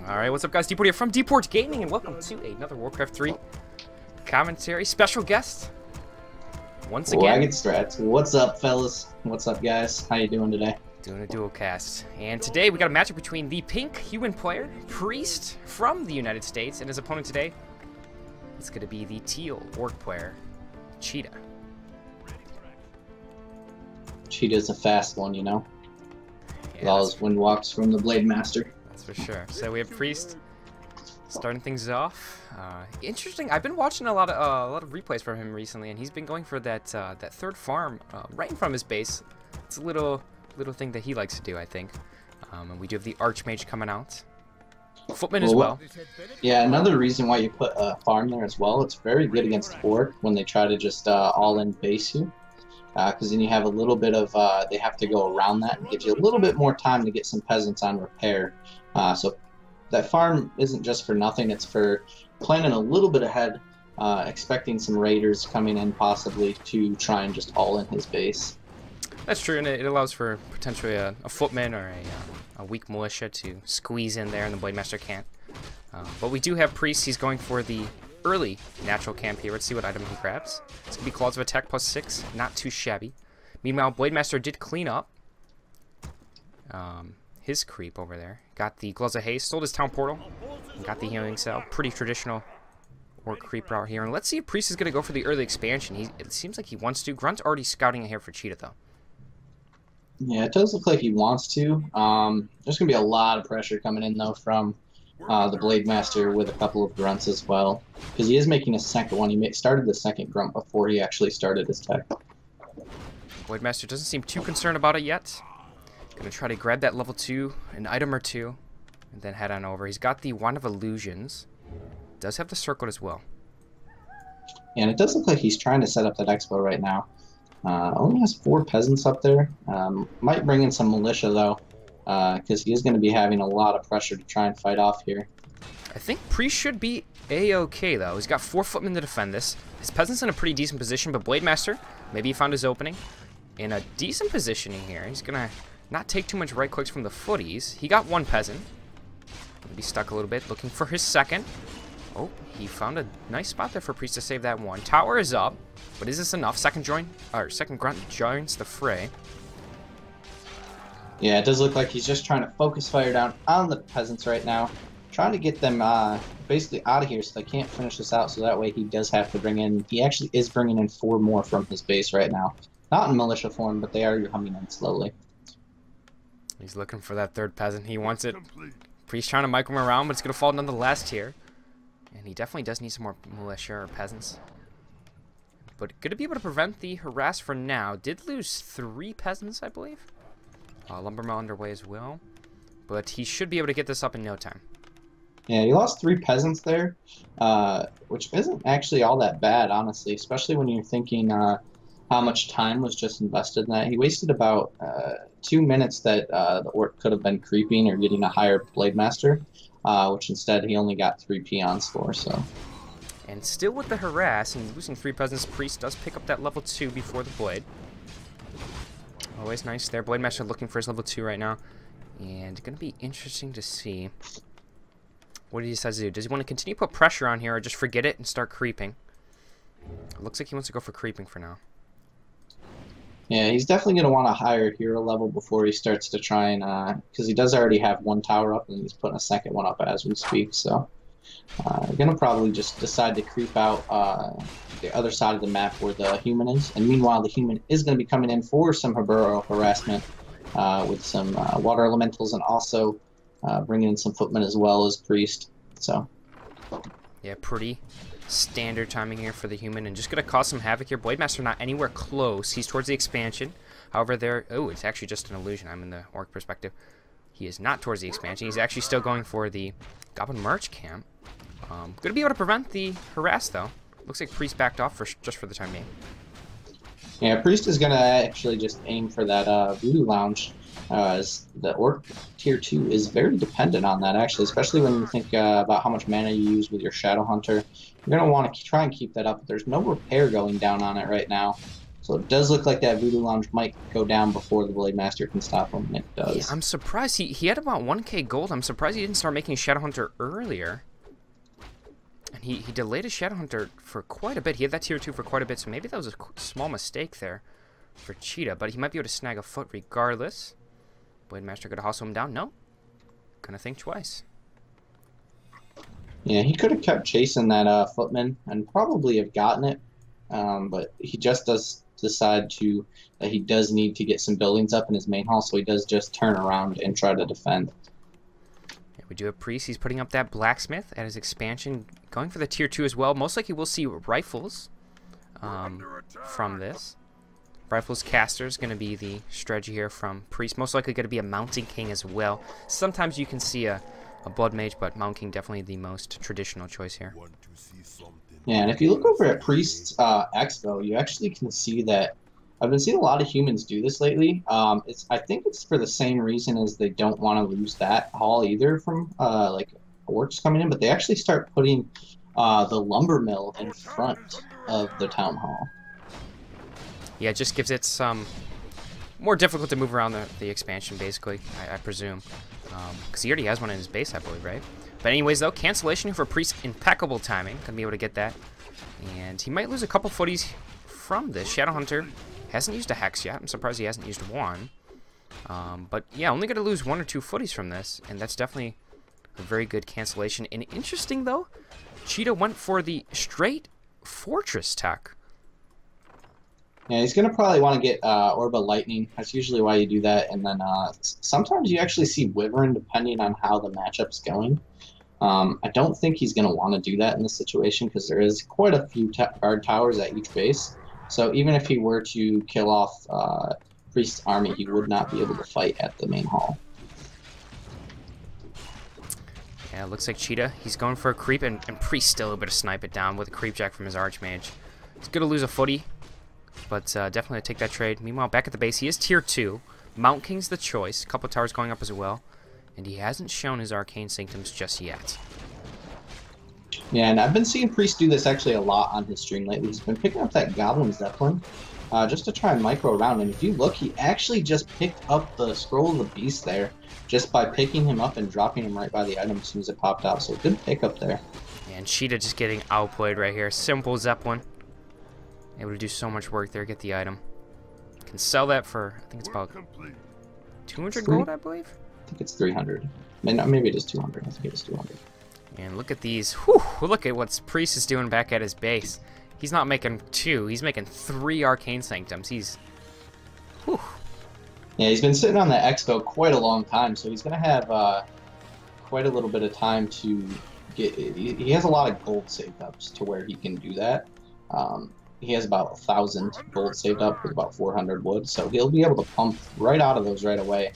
Alright, what's up guys? DPort here from DPortGaming, and welcome to another Warcraft 3 commentary. Special guest, once again. WackedStrats. What's up, fellas? What's up, guys? How you doing today? Doing a dual cast. And today we got a matchup between the pink human player, PriesT, from the United States, and his opponent today is going to be the teal orc player, Cheeta. Cheetah's a fast one, you know? Yeah, With all his wind walks from the Blade Master. For sure. So we have PriesT starting things off. Interesting. I've been watching a lot of replays from him recently, and he's been going for that that third farm right in front of his base. It's a little thing that he likes to do, I think. And we do have the Archmage coming out, Footman as well. Yeah, another reason why you put a farm there as well. It's very good against Orc when they try to just all-in base you. Because then you have a little bit of, they have to go around that. It gives you a little bit more time to get some peasants on repair. So that farm isn't just for nothing, it's for planning a little bit ahead, expecting some raiders coming in possibly to try and just all in his base. That's true, and it allows for potentially a footman or a weak militia to squeeze in there, and the Blade Master can't. But we do have PriesT. He's going for the early natural camp here. Let's see what item he grabs. It's going to be Claws of Attack +6, not too shabby. Meanwhile, Blade Master did clean up his creep over there. Got the Gloves of Haste, sold his Town Portal, and got the Healing Cell. Pretty traditional orc creep route here. And let's see if PriesT is going to go for the early expansion. It seems like he wants to. Grunt's already scouting it here for Cheeta, though. Yeah, it does look like he wants to. There's going to be a lot of pressure coming in, though, from the Blade Master with a couple of grunts as well. Because he is making a second one. He started the second grunt before he actually started his tech. Blade Master doesn't seem too concerned about it yet. Gonna try to grab that level 2, an item or two, and then head on over. He's got the Wand of Illusions. Does have the Circlet as well. Yeah, and it does look like he's trying to set up that expo right now. Only has 4 peasants up there. Might bring in some militia, though, because he is going to be having a lot of pressure to try and fight off here. I think PriesT should be A-okay, though. He's got 4 footmen to defend this. His peasant's in a pretty decent position, but Blade Master, maybe he found his opening. In a decent positioning here. He's going to not take too much right clicks from the footies. He got 1 peasant. Maybe stuck a little bit, looking for his second. Oh, he found a nice spot there for PriesT to save that one. Tower is up, but is this enough? Second grunt joins the fray. Yeah, it does look like he's just trying to focus fire down on the peasants right now, trying to get them basically out of here so they can't finish this out, so that way he does have to bring in, he actually is bringing in 4 more from his base right now. Not in militia form, but they are coming in slowly. He's looking for that third peasant. He wants it. PriesT trying to mic him around, but it's going to fall nonetheless here. And he definitely does need some more militia or peasants. But going to be able to prevent the harass for now. Did lose 3 peasants, I believe. Lumbermill underway as well. But he should be able to get this up in no time. Yeah, he lost 3 peasants there, which isn't actually all that bad, honestly, especially when you're thinking how much time was just invested in that. He wasted about 2 minutes that the orc could have been creeping or getting a higher Blade Master, which instead he only got 3 peons for. So. And still with the harass and losing 3 peasants, PriesT does pick up that level 2 before the Blade. Always nice there. Blade Master looking for his level 2 right now. And going to be interesting to see what he decides to do. Does he want to continue to put pressure on here or just forget it and start creeping? It looks like he wants to go for creeping for now. Yeah, he's definitely going to want a higher hero level before he starts to try and, because he does already have 1 tower up and he's putting a second one up as we speak, so going to probably just decide to creep out the other side of the map where the human is, and meanwhile the human is going to be coming in for some HvO harassment with some water elementals and also bringing in some footmen as well as PriesT, so. Yeah, pretty standard timing here for the human, and just going to cause some havoc here. Blade Master not anywhere close. He's towards the expansion. However, there... Oh, it's actually just an illusion. I'm in the orc perspective. He is not towards the expansion. He's actually still going for the Goblin March camp. Going to be able to prevent the harass, though. Looks like PriesT backed off just for the time being. Yeah, PriesT is going to actually just aim for that Voodoo Lounge, as the Orc Tier 2 is very dependent on that, actually, especially when you think about how much mana you use with your Shadow Hunter. You're going to want to try and keep that up. There's no repair going down on it right now, So it does look like that Voodoo Lounge might go down before the Blade Master can stop him, and it does. Yeah, I'm surprised. He had about 1k gold. I'm surprised he didn't start making Shadowhunter earlier. And he delayed his Shadowhunter for quite a bit. He had that tier 2 for quite a bit, so maybe that was a small mistake there for Cheeta. But he might be able to snag a foot regardless. Blade Master could hustle him down. No. Gonna think twice. Yeah, he could have kept chasing that footman and probably have gotten it. But he just does decide that he does need to get some buildings up in his main hall, so he does just turn around and try to defend. Yeah, we do have Priest. He's putting up that blacksmith at his expansion, going for the tier 2 as well. Most likely we'll see rifles from this. Rifles caster is going to be the strategy here from Priest. Most likely going to be a Mountain King as well. Sometimes you can see a Blood Mage, but Mountain King definitely the most traditional choice here. Yeah, and if you look over at PriesT's Expo, you actually can see that I've been seeing a lot of humans do this lately. I think it's for the same reason as they don't want to lose that hall either from like orcs coming in, but they actually start putting the lumber mill in front of the town hall. Yeah, it just gives it some more difficult to move around the expansion, basically, I presume. Because he already has one in his base, I believe, right? But anyways, though, cancellation for Priest, impeccable timing. Gonna be able to get that. And he might lose a couple footies from this. Shadowhunter hasn't used a Hex yet. I'm surprised he hasn't used one. But yeah, only gonna lose 1 or 2 footies from this. And that's definitely a very good cancellation. And interesting, though, Cheeta went for the straight Fortress tech. Yeah, he's going to probably want to get Orb of Lightning. That's usually why you do that. And then sometimes you actually see Wyvern depending on how the matchup's going. I don't think he's going to want to do that in this situation because there is quite a few guard towers at each base. So even if he were to kill off Priest's army, he would not be able to fight at the main hall. Yeah, it looks like Cheeta, he's going for a creep, and Priest still able to snipe it down with a creep jack from his Archmage. He's going to lose a footy, but definitely take that trade. Meanwhile, back at the base, he is tier 2. Mount King's the choice. A couple towers going up as well. And he hasn't shown his Arcane Sanctums just yet. Yeah, and I've been seeing Priest do this actually a lot on his stream lately. He's been picking up that Goblin Zeppelin just to try and micro around. And if you look, he actually just picked up the Scroll of the Beast there just by picking him up and dropping him right by the item as soon as it popped out. So good pick up there. Yeah, and Cheeta just getting outplayed right here. Simple Zeppelin. Able to do so much work there, get the item. Can sell that for, I think it's about 200 gold, I believe? I think it's 300. Maybe it is 200. I think it is 200. And look at these. Whew, look at what Priest is doing back at his base. He's not making 2. He's making 3 Arcane Sanctums. He's... Whew. Yeah, he's been sitting on that expo quite a long time, so he's going to have quite a little bit of time to get... He has a lot of gold saved up to where he can do that. He has about 1,000 gold saved up with about 400 wood, so he'll be able to pump right out of those right away,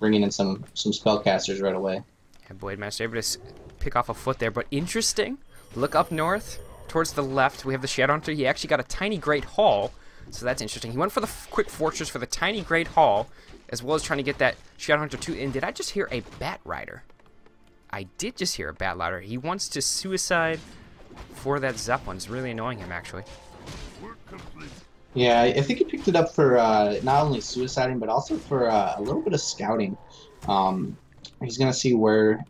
bringing in some spellcasters right away. And Blade Master able to pick off a foot there, but interesting. Look up north, towards the left, we have the Shadowhunter. He actually got a tiny Great Hall, so that's interesting. He went for the quick Fortress for the tiny Great Hall, as well as trying to get that Shadowhunter too. And did I just hear a Bat Rider? I did just hear a Bat Rider. He wants to suicide for that Zeppelin. It's really annoying him, actually. Yeah, I think he picked it up for not only suiciding, but also for a little bit of scouting. He's going to see where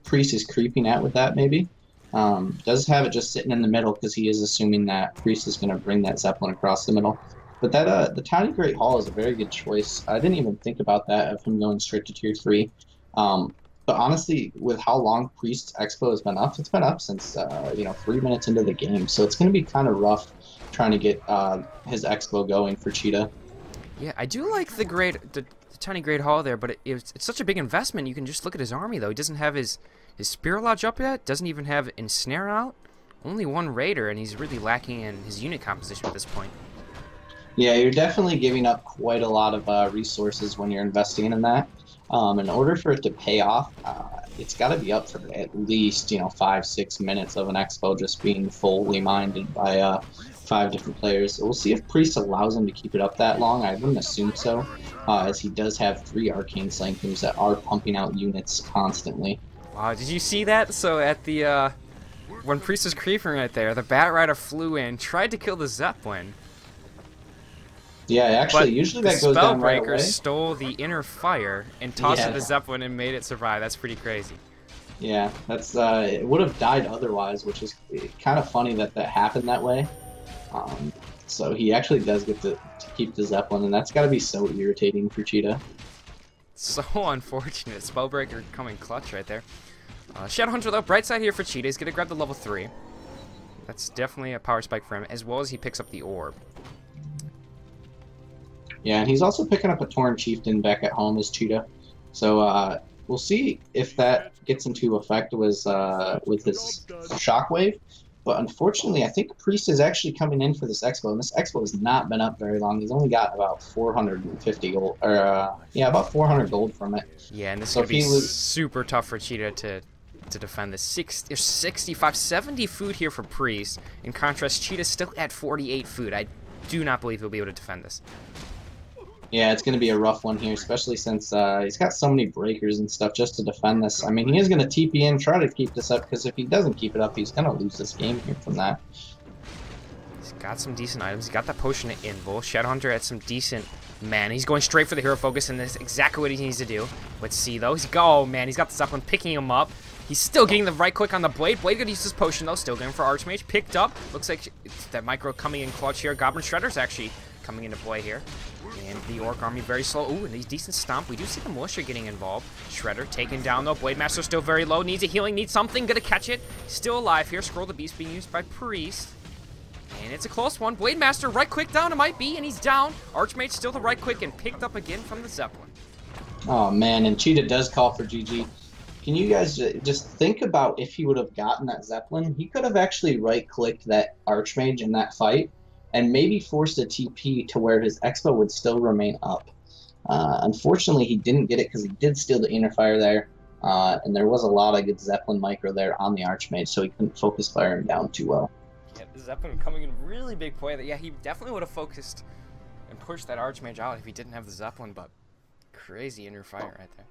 Priest is creeping at with that, maybe. Does have it just sitting in the middle because he is assuming that Priest is going to bring that Zeppelin across the middle. But that the Tiny Great Hall is a very good choice. I didn't even think about that of him going straight to tier 3. But honestly, with how long Priest's Expo has been up, it's been up since 3 minutes into the game. So it's going to be kind of rough trying to get his Expo going for Cheeta. Yeah, I do like the Tiny Great Hall there, but it's such a big investment. You can just look at his army, though. He doesn't have his Spirit Lodge up yet, doesn't even have Ensnare out. Only 1 Raider, and he's really lacking in his unit composition at this point. Yeah, you're definitely giving up quite a lot of resources when you're investing in that. In order for it to pay off, it's got to be up for at least 5-6 minutes of an expo just being fully minded by 5 different players. We'll see if Priest allows him to keep it up that long. I wouldn't assume so, as he does have 3 Arcane Sanctums that are pumping out units constantly. Wow, did you see that? So at the when Priest was creeping right there, the Bat Rider flew in, tried to kill the Zeppelin, Yeah, actually, But usually the that goes down right Spellbreaker away. stole the inner fire and tossed Yeah. it to Zeppelin and made it survive. That's pretty crazy. Yeah, that's it would have died otherwise, which is kind of funny that that happened that way. Um, so he actually does get to keep the Zeppelin, and that's got to be so irritating for Cheetah. So unfortunate. Spellbreaker coming clutch right there. Shadowhunter though, bright side here for Cheetah. He's going to grab the level 3. That's definitely a power spike for him, as well as he picks up the orb. Yeah, and he's also picking up a Torn Chieftain back at home as Cheetah. So we'll see if that gets into effect with his Shockwave. But unfortunately, I think PriesT is actually coming in for this Expo, and this Expo has not been up very long. He's only got about 450 gold, or yeah, about 400 gold from it. Yeah, and this is So going to be super tough for Cheetah to defend this. 65, 70 food here for PriesT. In contrast, Cheetah's still at 48 food. I do not believe he'll be able to defend this. Yeah, it's going to be a rough one here, especially since he's got so many breakers and stuff just to defend this. I mean, he is going to TP in, try to keep this up, because if he doesn't keep it up, he's going to lose this game here from that. He's got some decent items. He's got that potion of Invul. Shadowhunter had some decent mana. He's going straight for the hero focus, and that's exactly what he needs to do. Let's see, though. Oh, man, he's got the Zeppelin picking him up. He's still getting the right click on the Blade. Blade gonna use his potion, though. Still going for Archmage. Picked up. Looks like that micro coming in clutch here. Goblin Shredder's actually coming into play here. And the Orc Army very slow. Ooh, and a decent stomp. We do see the Militia getting involved. Shredder taken down, though. Blade Master still very low. Needs a healing. Needs something. Gonna catch it. Still alive here. Scroll the Beast being used by PriesT. And it's a close one. Blade Master right click down. It might be, and he's down. Archmage still the right click and picked up again from the Zeppelin. Oh, man, and Cheetah does call for GG. Can you guys just think about if he would have gotten that Zeppelin? He could have actually right-clicked that Archmage in that fight and maybe forced a TP to where his Expo would still remain up. Unfortunately, he didn't get it because he did steal the inner fire there, and there was a lot of good Zeppelin micro there on the Archmage, so he couldn't focus fire him down too well. Yeah, the Zeppelin coming in really big play. Yeah, he definitely would have focused and pushed that Archmage out if he didn't have the Zeppelin, but crazy inner fire right there.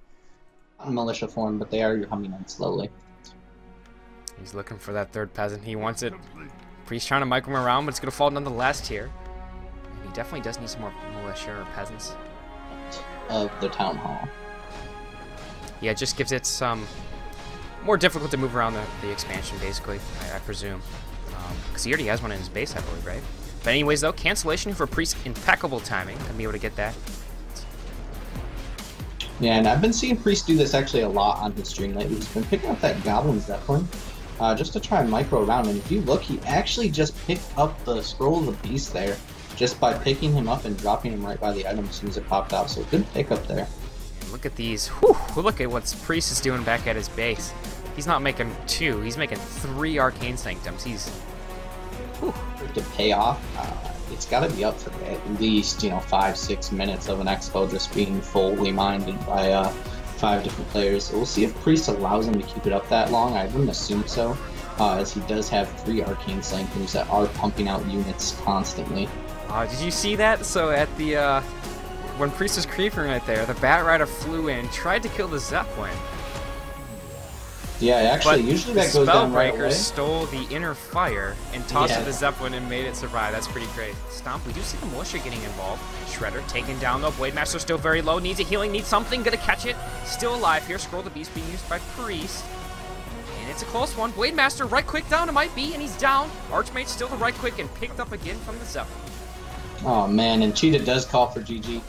Militia form, but they are coming in slowly. He's looking for that third peasant. He wants it. He's trying to micro him around, but it's going to fall nonetheless here. And he definitely does need some more militia or peasants. Of the town hall. Yeah, it just gives it some more difficult to move around the expansion, basically, I presume. Because he already has one in his base, I believe, right? But anyways, though, cancellation for PriesT, impeccable timing. Gonna be able to get that. Yeah, and I've been seeing PriesT do this actually a lot on his stream lately. He's been picking up that Goblin Zeppelin just to try and micro around. And if you look, he actually just picked up the Scroll of the Beast there just by picking him up and dropping him right by the item as soon as it popped out. So good pickup there. And look at these. Whew, look at what PriesT is doing back at his base. He's not making 2. He's making 3 Arcane Sanctums. He's... Whew. To pay off, it's got to be up for at least 5-6 minutes of an Expo just being fully minded by 5 different players. So we'll see if PriesT allows him to keep it up that long. I wouldn't assume so, as he does have 3 Arcane Sanctums that are pumping out units constantly. Did you see that? So at the when PriesT was creeping right there, the Bat Rider flew in, tried to kill the Zeppelin. Yeah, actually, but usually that goes down right away. Spellbreaker stole the inner fire and tossed it Yeah. to the Zeppelin and made it survive. That's pretty great. Stomp, we do see the Militia getting involved. Shredder taken down, though. Blade Master still very low. Needs a healing, needs something. Gonna catch it. Still alive here. Scroll the Beast being used by PriesT. And it's a close one. Blade Master right click down. It might be, and he's down. Archmage still the right click and picked up again from the Zeppelin. Oh, man, and Cheetah does call for GG.